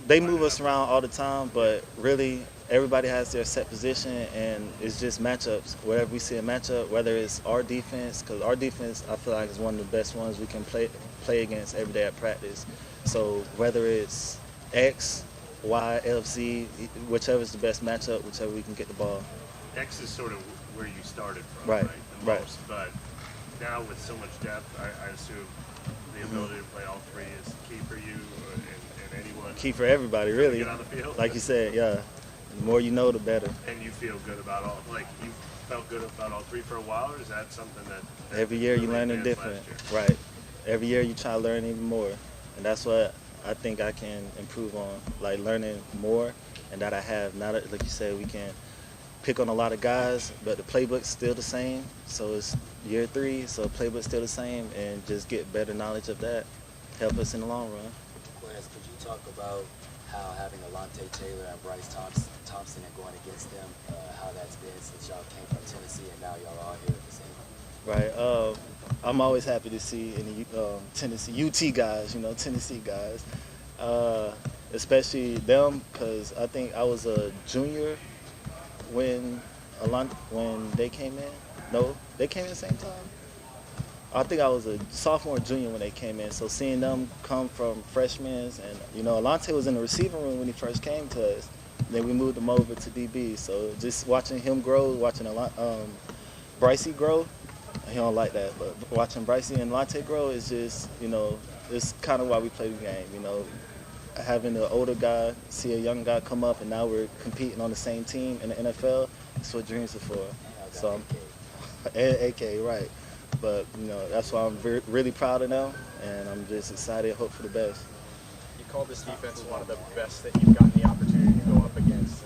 They move us around all the time, but really everybody has their set position, and it's just matchups. Wherever we see a matchup, whether it's our defense, because our defense I feel like is one of the best ones we can play against every day at practice. So whether it's X, Y, LFC, whichever is the best matchup, whichever we can get the ball. X is sort of where you started from, Right. The most, but now with so much depth, I assume the ability to play all three is key for you and anyone. Key for everybody, really. Get on the field. Like you said, yeah. The more you know, the better. And you feel good about you felt good about all three for a while, or is that something that every year you really learn advanced different, last year? right? Every year you try to learn even more, and that's what I think I can improve on, like learning more, and that I have. Now that, like you said, we can pick on a lot of guys, but the playbook's still the same. So it's year 3, so playbook's still the same, and just get better knowledge of that, help us in the long run. Wes, could you talk about how having Alante Taylor and Bryce Thompson and going against them, how that's been since y'all came from Tennessee and now y'all are all here at the same time? Right. I'm always happy to see any Tennessee UT guys, Tennessee guys, especially them, because I think I was a junior when they came in. No, they came in the same time. I think I was a sophomore, junior when they came in. So seeing them come from freshmen, and Alante was in the receiving room when he first came to us. Then we moved him over to DB. So just watching him grow, watching Brycey grow. He don't like that, but watching Brycey and Alante grow is just, it's kind of why we play the game. Having an older guy see a young guy come up, and now we're competing on the same team in the NFL. That's what dreams are for. So AK, right. But, that's why I'm really proud of them, and I'm just excited, hope for the best. You call this defense one of the best that you've gotten the opportunity to go up against.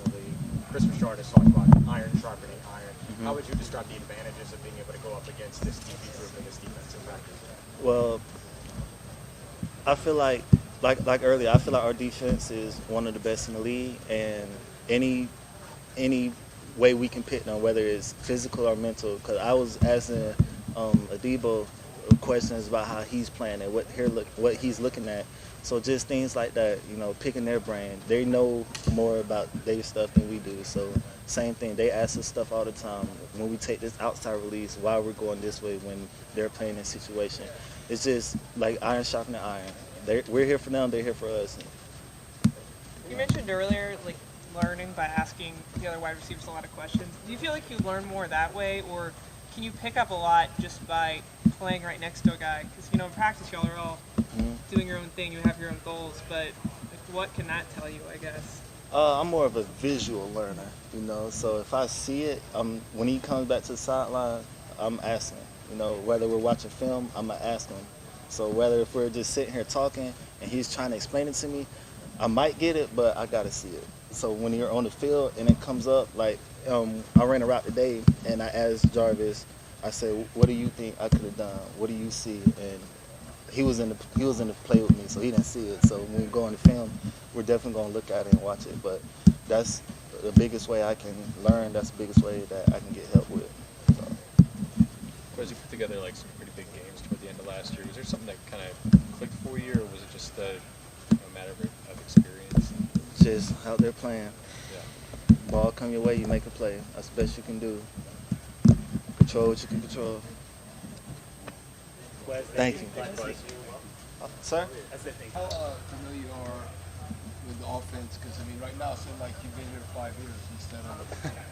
Chris Richard has talked about iron sharpening iron. How would you describe the advantages of being able to go up against this DB group and this defensive practice? Well, I feel like earlier, I feel like our defense is one of the best in the league, and any way we can pit them, whether it's physical or mental, because I was asking Adebo questions about how he's playing and what he's looking at. So just things like that, picking their brain. They know more about their stuff than we do. So same thing, they ask us stuff all the time. When we take this outside release, why we're going this way when they're playing this situation. It's just like iron sharpening iron. We're here for them, they're here for us. You mentioned earlier, learning by asking the other wide receivers a lot of questions. Do you feel like you learn more that way, or can you pick up a lot just by playing right next to a guy? Because, in practice, y'all are all doing your own thing. You have your own goals. But what can that tell you, I guess? I'm more of a visual learner, So if I see it, when he comes back to the sideline, I'm asking. Whether we're watching film, I'm going to ask him. So whether if we're just sitting here talking and he's trying to explain it to me, I might get it, but I gotta see it. So when you're on the field and it comes up, like I ran a route today and I asked Jarvis, I said, "What do you think I could have done? What do you see?" And he was in the play with me, so he didn't see it. So when we go on the film, we're definitely gonna look at it and watch it. But that's the biggest way I can learn. That's the biggest way that I can get help with. As you put together like some pretty big games toward the end of last year, was there something that kind of clicked for you, or was it just a matter of experience? Just out there playing. Yeah. Ball come your way, you make a play. That's the best you can do. Control what you can control. Thank you. Sir? How familiar you are with the offense? Because, I mean, right now it seems like you've been here 5 years instead of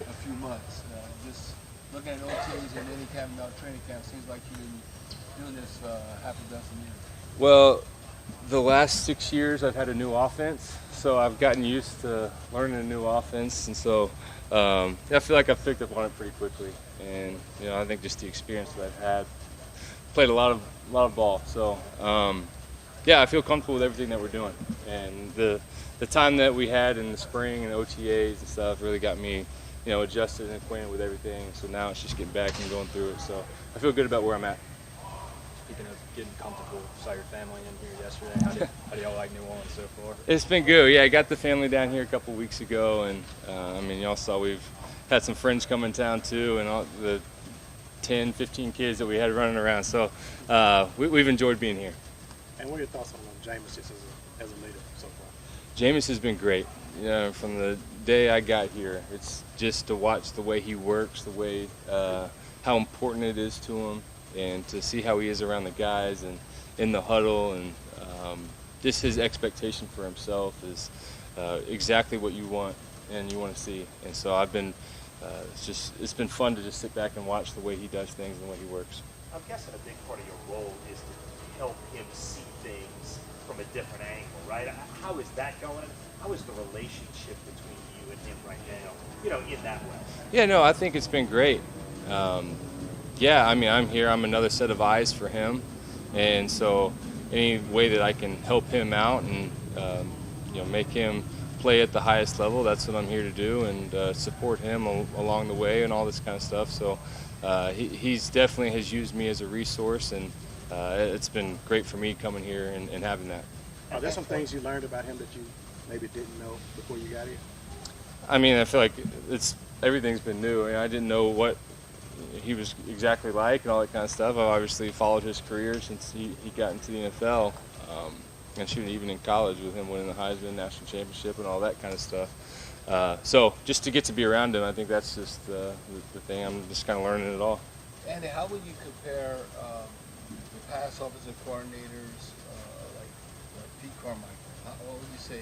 a few months. Just looking at OTAs and any camp, now training camp, seems like you've been doing this half a dozen years. Well, the last 6 years I've had a new offense, so I've gotten used to learning a new offense, and so I feel like I've picked up on it pretty quickly. And I think just the experience that I've had, played a lot of ball, so yeah, I feel comfortable with everything that we're doing. And the time that we had in the spring and OTAs and stuff really got me adjusted and acquainted with everything. So now it's just getting back and going through it. So I feel good about where I'm at. Speaking of getting comfortable, saw your family in here yesterday. How do y'all like New Orleans so far? It's been good. Yeah, I got the family down here a couple weeks ago, and I mean, y'all saw we've had some friends come in town too, and all the 10, 15 kids that we had running around. So we've enjoyed being here. And what are your thoughts on Jameis just as a leader so far? Jameis has been great. From the day I got here, it's just to watch the way he works, the way how important it is to him, and to see how he is around the guys and in the huddle, and just his expectation for himself is exactly what you want and you want to see. And so I've been, it's been fun to just sit back and watch the way he does things and the way he works. I'm guessing a big part of your role is to help him see things from a different angle, right? How is that going? How is the relationship between you and him right now, in that way? Yeah, no, I think it's been great. Yeah, I mean, I'm here. I'm another set of eyes for him. And so any way that I can help him out and, make him play at the highest level, that's what I'm here to do, and support him along the way and all this kind of stuff. So he's definitely has used me as a resource, and it's been great for me coming here and having that. Are there some things you learned about him that you maybe didn't know before you got here? I mean, I feel like everything's been new. I mean, I didn't know what he was exactly like and all that kind of stuff. I've obviously followed his career since he got into the NFL, and shooting even in college with him winning the Heisman, national championship, and all that kind of stuff. So just to get to be around him, I think that's just the thing. I'm just kind of learning it all. Andy, how would you compare the past offensive coordinators like Pete Carmichael? What would you say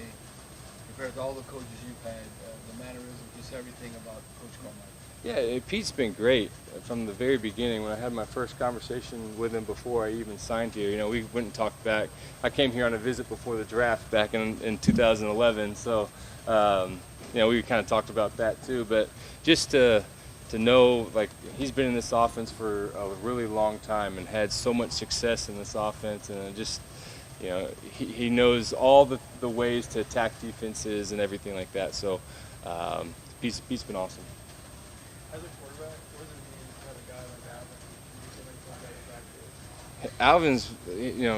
compared to all the coaches you've had, the mannerisms, just everything about Coach Carmichael? Yeah, Pete's been great from the very beginning. When I had my first conversation with him before I even signed here, we went and talked back. I came here on a visit before the draft back in 2011, so we kind of talked about that too. But just to know, like, he's been in this offense for a really long time and had so much success in this offense, and just he knows all the ways to attack defenses and everything like that. So Pete's been awesome. As a quarterback, what does it mean to have a guy like Alvin?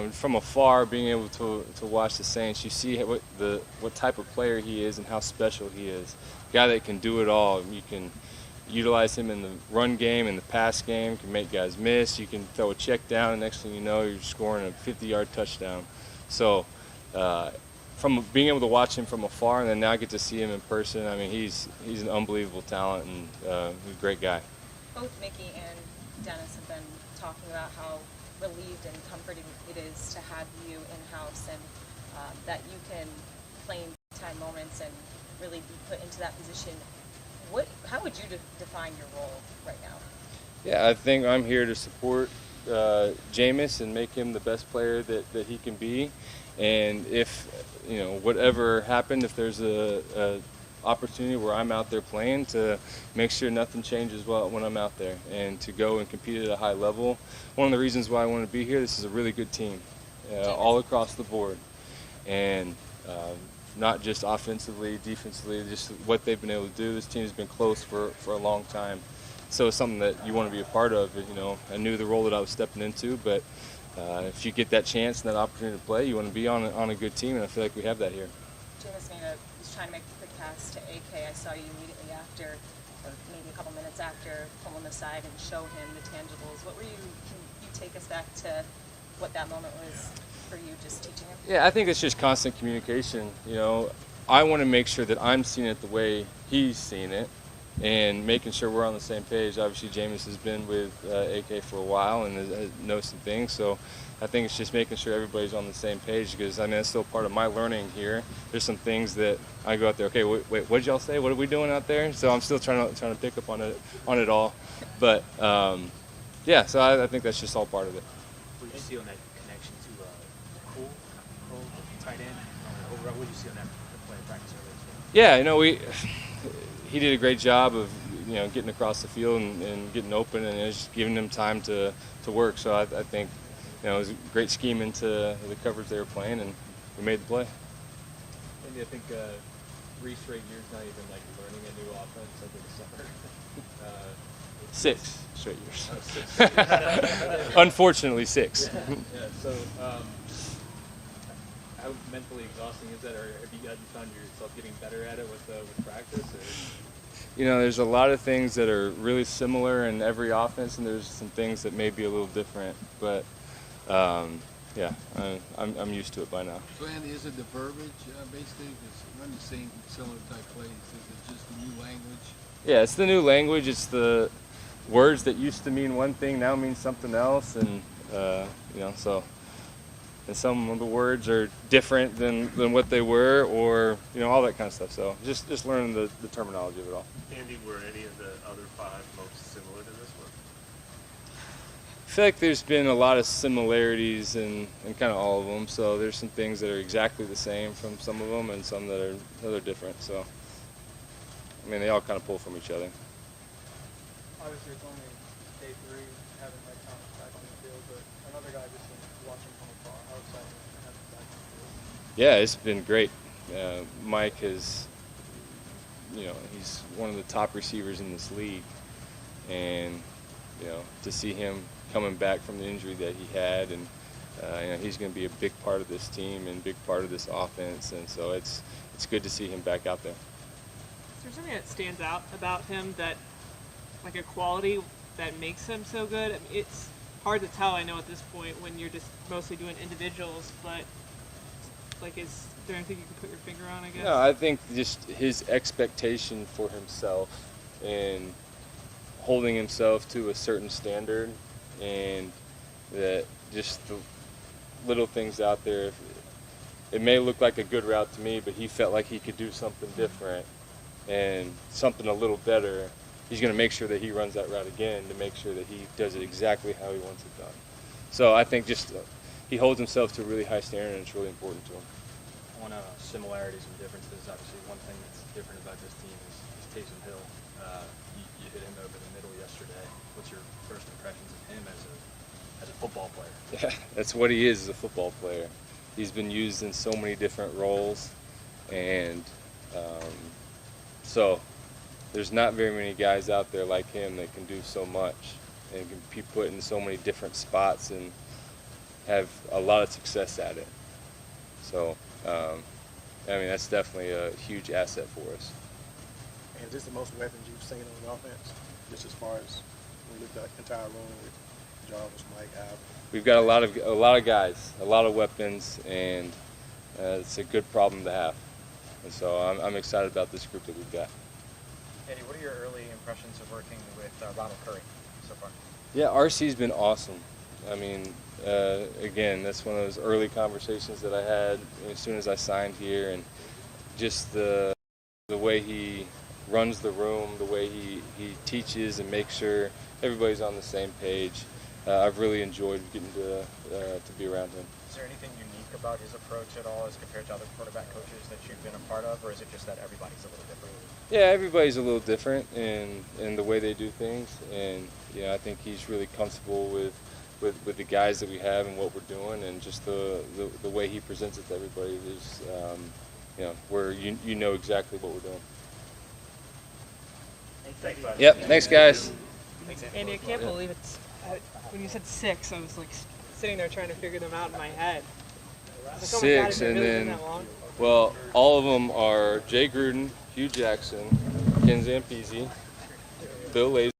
Alvin's, from afar, being able to watch the Saints, you see what type of player he is and how special he is. A guy that can do it all. You can utilize him in the run game, in the pass game, can make guys miss. You can throw a check down, and next thing you know, you're scoring a 50-yard touchdown. So from being able to watch him from afar and then now get to see him in person, I mean, he's an unbelievable talent and he's a great guy. Both Mickey and Dennis have been talking about how relieved and comforting it is to have you in-house, and that you can play in time moments and really be put into that position. How would you define your role right now? Yeah, I think I'm here to support Jameis and make him the best player that he can be. And if, whatever happened, if there's a opportunity where I'm out there playing to make sure nothing changes when I'm out there and to go and compete at a high level. One of the reasons why I want to be here, this is a really good team all across the board. And not just offensively, defensively, just what they've been able to do. This team has been close for a long time. So it's something that you want to be a part of. You know, I knew the role that I was stepping into, but if you get that chance and that opportunity to play, you want to be on a good team, and I feel like we have that here. Jameis was trying to make a quick pass to AK. I saw you immediately after, or maybe a couple minutes after, pull on the side and show him the tangibles. What were you? Can you take us back to what that moment was for you, just teaching him? Yeah, I think it's just constant communication. You know, I want to make sure that I'm seeing it the way he's seeing it, and making sure we're on the same page. Obviously, Jameis has been with AK for a while and knows some things, so I think it's just making sure everybody's on the same page, because I mean, that's still part of my learning here. There's some things that I go out there, okay, wait, what did y'all say? What are we doing out there? So I'm still trying to pick up on it all. But yeah, so I think that's just all part of it. What do you see on that connection to Cole, tight end? Overall, what do you see on that play in practice earlier? Yeah, you know, he did a great job of, you know, getting across the field and getting open, and just giving them time to work. So I think, you know, it was a great scheme into the coverage they were playing, and we made the play. And I think 3 straight years now you've been like learning a new offense over the summer. 6 straight years. Oh, 6. Unfortunately, 6. Yeah. So how mentally exhausting is that, or have you found yourself getting better at it with practice? Or? You know, there's a lot of things that are really similar in every offense, and there's some things that may be a little different. But yeah, I'm used to it by now. So, Andy, is it the verbiage basically? Because running the same similar type plays, is it just the new language? Yeah, it's the new language. It's the words that used to mean one thing now mean something else, and you know, so. And some of the words are different than what they were, or, you know, all that kind of stuff. So just learning the terminology of it all. Andy, were any of the other 5 most similar to this one? I feel like there's been a lot of similarities in kind of all of them. So there's some things that are exactly the same from some of them, and some that are different. So, I mean, they all kind of pull from each other. Obviously, it's only day 3, having Mike Thomas back on the field, but another guy just watching from afar. How exciting is it to have him back on the field? Yeah, it's been great. Mike is, you know, he's one of the top receivers in this league, and you know, to see him coming back from the injury that he had, and you know, he's going to be a big part of this team and big part of this offense, and so it's good to see him back out there. Is there something that stands out about him, that like a quality that makes him so good? I mean, it's hard to tell, I know, at this point when you're just mostly doing individuals, but like, is there anything you can put your finger on, I guess? No, I think just his expectation for himself and holding himself to a certain standard, and that just the little things out there. It may look like a good route to me, but he felt like he could do something different and something a little better. He's going to make sure that he runs that route again to make sure that he does it exactly how he wants it done. So I think just he holds himself to a really high standard, and it's really important to him. On similarities and differences, obviously one thing that's different about this team is Taysom Hill. You hit him over the middle yesterday. What's your first impressions of him as a football player? Yeah, that's what he is, as a football player. He's been used in so many different roles, and so there's not very many guys out there like him that can do so much and can be put in so many different spots and have a lot of success at it. So, I mean, that's definitely a huge asset for us. And is this the most weapons you've seen on offense, just as far as when you look at the entire room with Jarvis, Mike, Alvin? We've got a lot of guys, a lot of weapons, and it's a good problem to have. And so I'm excited about this group that we've got. Andy, what are your early impressions of working with Ronald Curry so far? Yeah, RC's been awesome. I mean, again, that's one of those early conversations that I had as soon as I signed here, and just the way he runs the room, the way he teaches and makes sure everybody's on the same page. I've really enjoyed getting to be around him. Is there anything unique about his approach at all as compared to other quarterback coaches that you've been a part of, or is it just that everybody's a little different? Yeah, everybody's a little different in the way they do things, and I think he's really comfortable with the guys that we have and what we're doing, and just the way he presents it to everybody is, where you know exactly what we're doing. Thanks, bud. Yep. Thanks, guys. Andy, I can't believe it's when you said 6. I was like sitting there trying to figure them out in my head. I was like, oh my God, 6, has it and really been then, that long? well, all of them are Jay Gruden, Hugh Jackson, Ken Zampese, Bill Lazor.